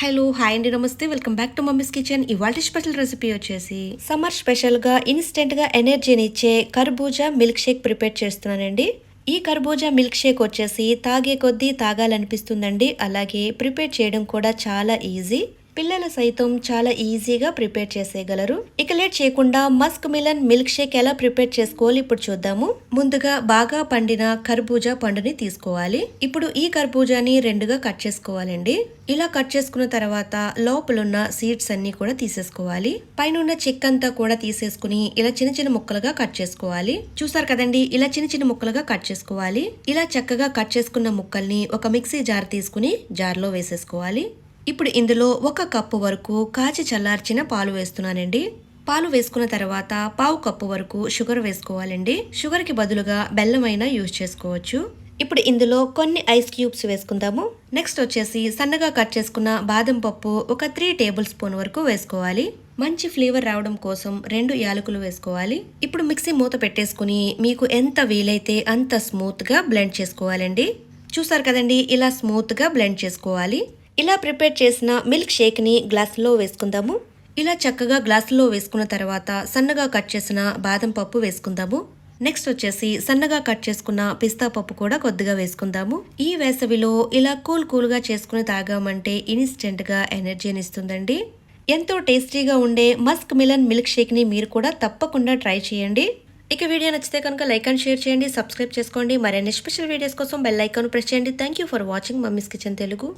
Hello hi అండి, నమస్తే. Welcome back to mummies kitchen. ఇవాళ స్పెషల్ రెసిపీ వచ్చేసి సమ్మర్ స్పెషల్గా ఇన్స్టెంట్గా ఎనర్జీని ఇచ్చే కర్బూజా మిల్క్ షేక్ ప్రిపేర్ చేస్తున్నానండి. ఈ కర్బూజా మిల్క్ షేక్ వచ్చేసి తాగే కొద్దీ తాగాలనిపిస్తుందండి. అలాగే ప్రిపేర్ చేయడం కూడా చాలా ఈజీ. పిల్లలు సైతం చాలా ఈజీగా ప్రిపేర్ చేసేయగలరు. ఇక లేట్ చేయకుండా మస్క్ మిలన్ మిల్క్ షేక్ ఎలా ప్రిపేర్ చేసుకోవాలి ఇప్పుడు చూద్దాము. ముందుగా బాగా పండిన కర్బూజా పండుని తీసుకోవాలి. ఇప్పుడు ఈ కర్బూజాని రెండుగా కట్ చేసుకోవాలండి. ఇలా కట్ చేసుకున్న తర్వాత లోపలున్న సీడ్స్ అన్ని కూడా తీసేసుకోవాలి. పైన చెక్ అంతా కూడా తీసేసుకుని ఇలా చిన్న చిన్న ముక్కలుగా కట్ చేసుకోవాలి. చూసారు కదండి, ఇలా చిన్న చిన్న ముక్కలుగా కట్ చేసుకోవాలి. ఇలా చక్కగా కట్ చేసుకున్న ముక్కల్ని ఒక మిక్సీ జార్ తీసుకుని జార్లో వేసేసుకోవాలి. ఇప్పుడు ఇందులో 1 కప్పు వరకు కాచి చల్లార్చిన పాలు వేస్తున్నానండి. పాలు వేసుకున్న తర్వాత 1/2 కప్పు వరకు షుగర్ వేసుకోవాలండి. షుగర్ కి బదులుగా బెల్లం అయినా యూజ్ చేసుకోవచ్చు. ఇప్పుడు ఇందులో కొన్ని ఐస్ క్యూబ్స్ వేసుకుందాము. నెక్స్ట్ వచ్చేసి సన్నగా కట్ చేసుకున్న బాదం పప్పు ఒక 3 టేబుల్ స్పూన్ వరకు వేసుకోవాలి. మంచి ఫ్లేవర్ రావడం కోసం 2 యాలకులు వేసుకోవాలి. ఇప్పుడు మిక్సీ మూత పెట్టేసుకుని మీకు ఎంత వీలైతే అంత స్మూత్ గా బ్లెండ్ చేసుకోవాలండి. చూసారు కదండి, ఇలా స్మూత్ గా బ్లెండ్ చేసుకోవాలి. ఇలా ప్రిపేర్ చేసిన మిల్క్ షేక్ ని గ్లాసులో వేసుకుందాము. ఇలా చక్కగా గ్లాసులో వేసుకున్న తర్వాత సన్నగా కట్ చేసిన బాదం పప్పు వేసుకుందాము. నెక్స్ట్ వచ్చేసి సన్నగా కట్ చేసుకున్న పిస్తా పప్పు కూడా కొద్దిగా వేసుకుందాము. ఈ వేసవిలో ఇలా కూల్గా చేసుకుని తాగామంటే ఇన్స్టెంట్ గా ఎనర్జీని ఇస్తుందండి. ఎంతో టేస్టీగా ఉండే మస్క్ మిలన్ మిల్క్ షేక్ ని మీరు కూడా తప్పకుండా ట్రై చేయండి. ఇక వీడియో నచ్చితే కనుక లైక్ అండ్ షేర్ చేయండి, సబ్స్క్రైబ్ చేసుకోండి. మరిన్ని స్పెషల్ వీడియోస్ కోసం బెల్ ఐకాన్ ప్రెస్ చేయండి. Thank you for watching mummies kitchen Telugu.